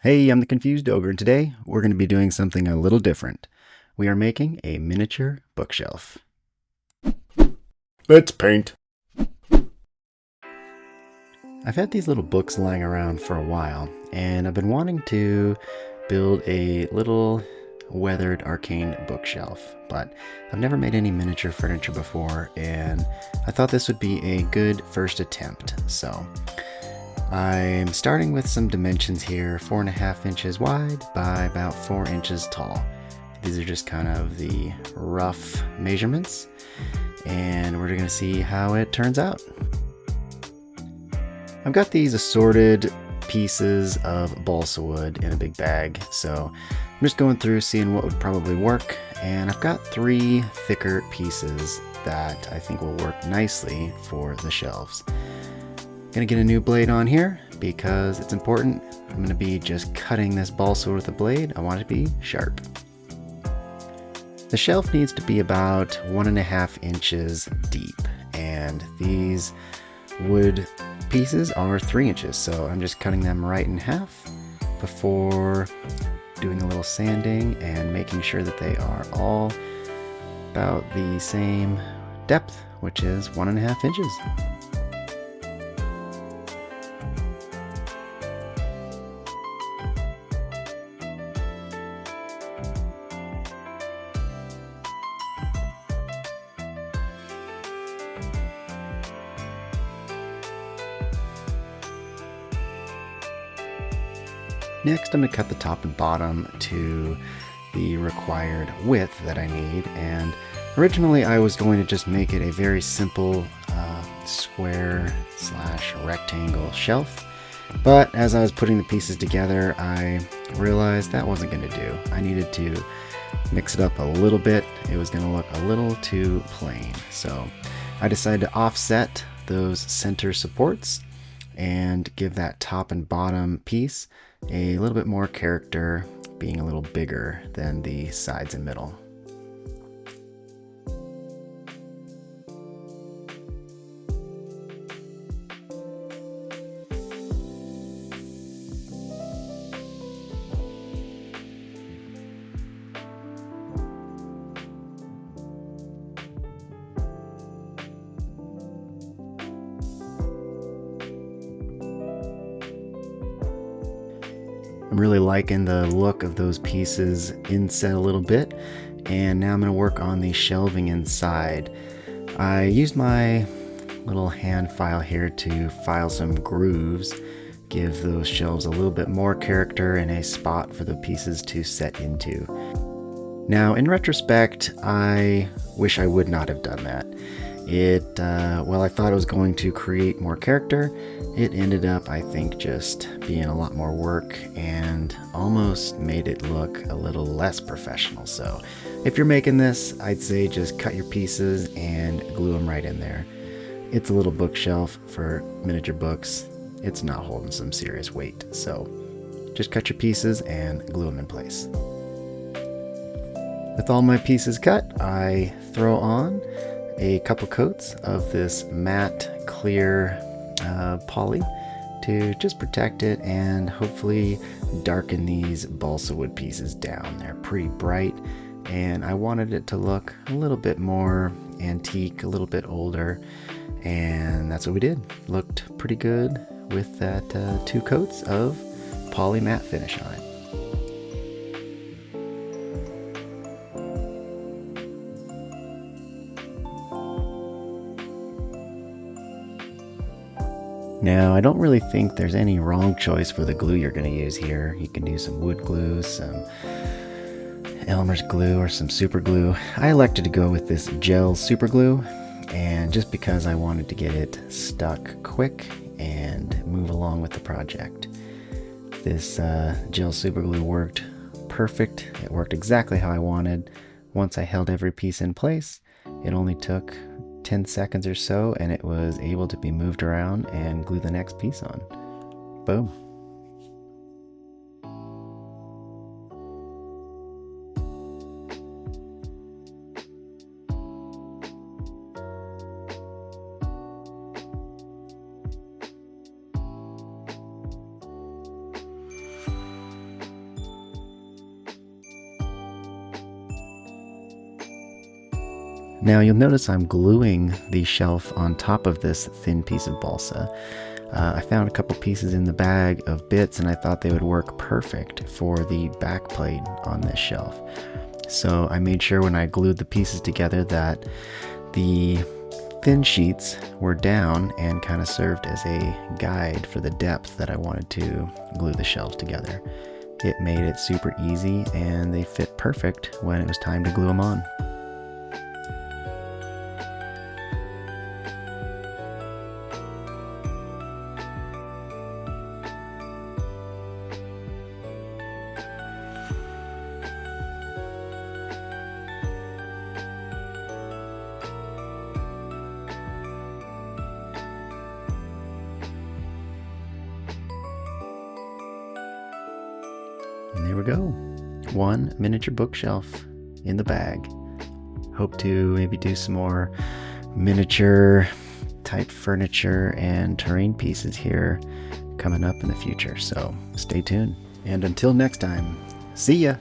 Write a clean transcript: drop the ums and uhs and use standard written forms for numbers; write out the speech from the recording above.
Hey, I'm the Confused Ogre, and today we're going to be doing something a little different. We are making a miniature bookshelf. Let's paint. I've had these little books lying around for a while, and I've been wanting to build a little weathered arcane bookshelf, but I've never made any miniature furniture before, and I thought this would be a good first attempt. So I'm starting with some dimensions here, 4.5 inches wide by about 4 inches tall. These are just kind of the rough measurements, and we're going to see how it turns out. I've got these assorted pieces of balsa wood in a big bag, so I'm just going through seeing what would probably work, and I've got 3 thicker pieces that I think will work nicely for the shelves. Gonna get a new blade on here because it's important. I'm gonna be just cutting this balsa with a blade. I want it to be sharp. The shelf needs to be about 1.5 inches deep, and these wood pieces are 3 inches, so I'm just cutting them right in half before doing a little sanding and making sure that they are all about the same depth, which is 1.5 inches. Next, I'm going to cut the top and bottom to the required width that I need, and originally I was going to just make it a very simple square / rectangle shelf, but as I was putting the pieces together, I realized that wasn't going to do. I needed to mix it up a little bit. It was going to look a little too plain, so I decided to offset those center supports and give that top and bottom piece a little bit more character, being a little bigger than the sides and middle. I'm really liking the look of those pieces inset a little bit, and now I'm going to work on the shelving inside. I used my little hand file here to file some grooves, give those shelves a little bit more character and a spot for the pieces to set into. Now, in retrospect, I wish I would not have done that. Well, I thought it was going to create more character. It ended up, I think, just being a lot more work and almost made it look a little less professional. So if you're making this, I'd say just cut your pieces and glue them right in there. It's a little bookshelf for miniature books. It's not holding some serious weight. So just cut your pieces and glue them in place. With all my pieces cut, I throw on a couple coats of this matte clear poly to just protect it and hopefully darken these balsa wood pieces down. They're pretty bright, and I wanted it to look a little bit more antique, a little bit older, and that's what we did. Looked pretty good with that 2 coats of poly matte finish on it. Now, I don't really think there's any wrong choice for the glue you're going to use here. You can do some wood glue, some Elmer's glue, or some super glue. I elected to go with this gel super glue, and just because I wanted to get it stuck quick and move along with the project. This gel super glue worked perfect. It worked exactly how I wanted. Once I held every piece in place, it only took 10 seconds or so, and it was able to be moved around and glue the next piece on. Boom. Now you'll notice I'm gluing the shelf on top of this thin piece of balsa. I found a couple pieces in the bag of bits and I thought they would work perfect for the back plate on this shelf. So I made sure when I glued the pieces together that the thin sheets were down and kind of served as a guide for the depth that I wanted to glue the shelves together. It made it super easy and they fit perfect when it was time to glue them on. And there we go. One miniature bookshelf in the bag. Hope to maybe do some more miniature type furniture and terrain pieces here coming up in the future. So stay tuned. And until next time, see ya!